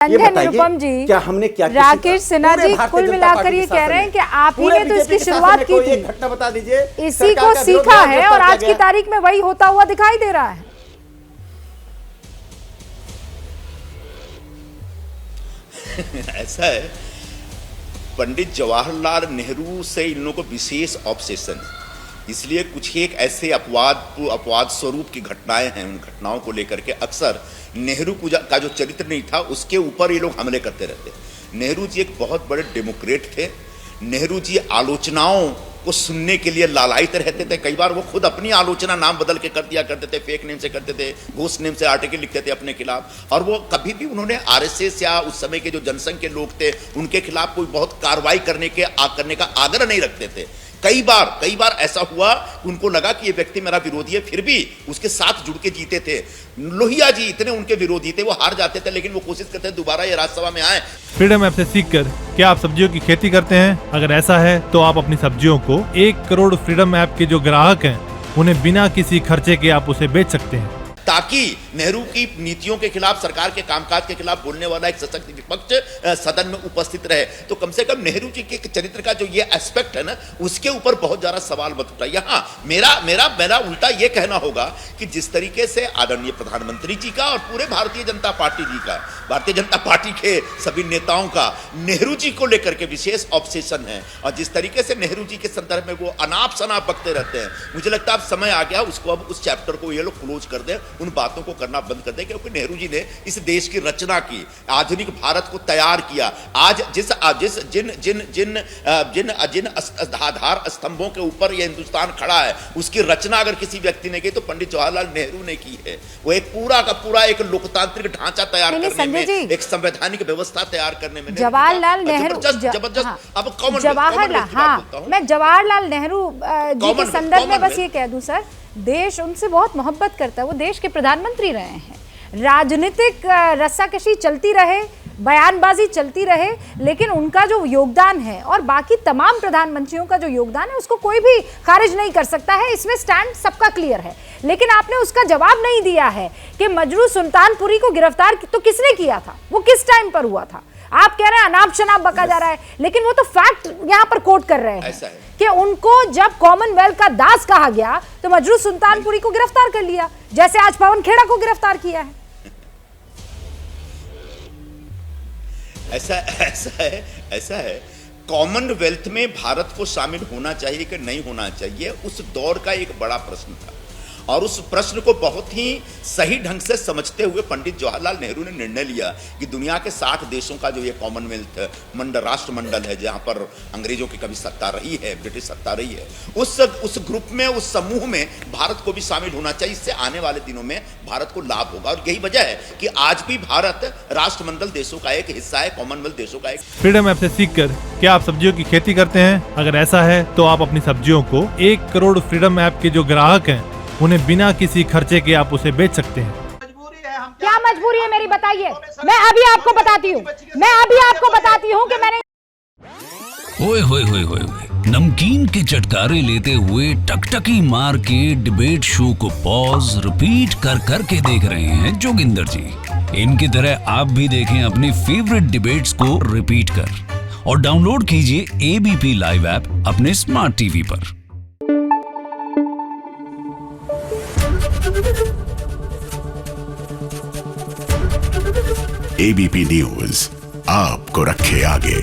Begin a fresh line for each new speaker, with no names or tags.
अनुपम जी,
क्या हमने क्या
राकेश सिन्हा जी कुल मिलाकर ये कह रहे हैं कि आप ही ने तो इसकी शुरुआत की थी।
घटना बता दीजिए,
इसी को सीखा है और आज की तारीख में वही होता हुआ दिखाई दे रहा है।
ऐसा है, पंडित जवाहरलाल नेहरू से इन लोगों को विशेष ऑब्सेशन, इसलिए कुछ एक ऐसे अपवाद स्वरूप की घटनाएं हैं। उन घटनाओं को लेकर के अक्सर नेहरू का जो चरित्र नहीं था उसके ऊपर ये लोग हमले करते रहते। नेहरू जी एक बहुत बड़े डेमोक्रेट थे। नेहरू जी आलोचनाओं को सुनने के लिए लालायित रहते थे। कई बार वो खुद अपनी आलोचना नाम बदल के कर दिया करते थे, फेक नेम से करते थे, घोस्ट नेम से आर्टिकल लिखते थे अपने खिलाफ। और वो कभी भी उन्होंने आरएसएस या उस समय के जो जनसंघ के लोग थे उनके खिलाफ कोई बहुत कार्रवाई करने का आग्रह नहीं रखते थे। कई बार ऐसा हुआ कि उनको लगा कि ये व्यक्ति मेरा विरोधी है, फिर भी उसके साथ जुड़ के जीते थे। लोहिया जी इतने उनके विरोधी थे, वो हार जाते थे, लेकिन वो कोशिश करते हैं दोबारा ये राज्यसभा में आए।
फ्रीडम ऐप से सीखकर क्या आप सब्जियों की खेती करते हैं? अगर ऐसा है तो आप अपनी सब्जियों को 1 करोड़ फ्रीडम ऐप के जो ग्राहक हैं उन्हें बिना किसी खर्चे के आप उसे बेच सकते हैं,
ताकि नेहरू की नीतियों के खिलाफ, सरकार के कामकाज के खिलाफ बोलने वाला एक सशक्त विपक्ष सदन में उपस्थित रहे। तो कम से कम नेहरू जी के चरित्र का जो ये एस्पेक्ट है ना, उसके ऊपर बहुत ज्यादा सवाल मत उठा। यहाँ मेरा उल्टा ये कहना होगा कि जिस तरीके से आदरणीय प्रधानमंत्री जी का और पूरे भारतीय जनता पार्टी के सभी नेताओं का नेहरू जी को लेकर के विशेष ऑब्सेशन है, और जिस तरीके से नेहरू जी के संदर्भ में वो अनाप शनाप बकते रहते हैं, मुझे लगता है अब समय आ गया उसको, अब उस चैप्टर को ये लोग क्लोज कर दें, उन बातों को करना बंद कर दें। क्योंकि नेहरू जी ने इस देश की रचना की, आधुनिक भारत को तैयार किया। आज जिन आधार स्तंभों के ऊपर यह हिंदुस्तान खड़ा है, उसकी रचना अगर किसी व्यक्ति ने की तो पंडित जवाहरलाल नेहरू ने की है। वो एक पूरा का पूरा एक लोकतांत्रिक ढांचा तैयार करने में, एक संवैधानिक व्यवस्था तैयार करने में
जवाहरलाल नेहरू
जबरदस्त। अब
मैं जवाहरलाल नेहरू जी के संदर्भ में बस ये कह दूं सर, देश उनसे बहुत मोहब्बत करता है। वो देश के प्रधानमंत्री रहे हैं। राजनीतिक रस्साकशी चलती रहे, बयानबाजी चलती रहे, लेकिन उनका जो योगदान है और बाकी तमाम प्रधानमंत्रियों का जो योगदान है उसको कोई भी खारिज नहीं कर सकता है। इसमें स्टैंड सबका क्लियर है। लेकिन आपने उसका जवाब नहीं दिया है कि मजरू सुल्तानपुरी को गिरफ्तार तो किसने किया था, वो किस टाइम पर हुआ था। आप कह रहे हैं अनाप शनाप बका जा रहा है, लेकिन वो तो फैक्ट यहाँ पर कोट कर रहे हैं कि उनको जब कॉमनवेल्थ का दास कहा गया तो मजरू सुल्तानपुरी को गिरफ्तार कर लिया, जैसे आज पवन खेड़ा को गिरफ्तार किया है।
ऐसा है कॉमनवेल्थ में भारत को शामिल होना चाहिए कि नहीं होना चाहिए, उस दौर का एक बड़ा प्रश्न था। और उस प्रश्न को बहुत ही सही ढंग से समझते हुए पंडित जवाहरलाल नेहरू ने निर्णय लिया कि दुनिया के 60 देशों का जो ये कॉमनवेल्थ राष्ट्रमंडल है, जहां पर अंग्रेजों की कभी सत्ता रही है, ब्रिटिश सत्ता रही है, उस ग्रुप में, उस समूह में भारत को भी शामिल होना चाहिए। इससे आने वाले दिनों में भारत को लाभ होगा। और यही वजह है कि आज भी भारत राष्ट्रमंडल देशों का एक हिस्सा है, कॉमनवेल्थ देशों का एक।
फ्रीडम ऐप से सीखकर क्या आप सब्जियों की खेती करते हैं? अगर ऐसा है तो आप अपनी सब्जियों को 1 करोड़ फ्रीडम ऐप के जो ग्राहक हैं उन्हें बिना किसी खर्चे के आप उसे बेच सकते हैं।
क्या मजबूरी है मेरी, बताइए। मैं अभी आपको बताती हूँ कि मैंने
ओए होए होए होए नमकीन के चटकारे लेते हुए टकटकी मार के डिबेट शो को पॉज रिपीट कर के देख रहे हैं जोगिंदर जी। इनकी तरह आप भी देखें अपनी फेवरेट डिबेट्स को रिपीट कर, और डाउनलोड कीजिए एबीपी लाइव ऐप अपने स्मार्ट टीवी पर।
एबीपी न्यूज आपको रखे आगे।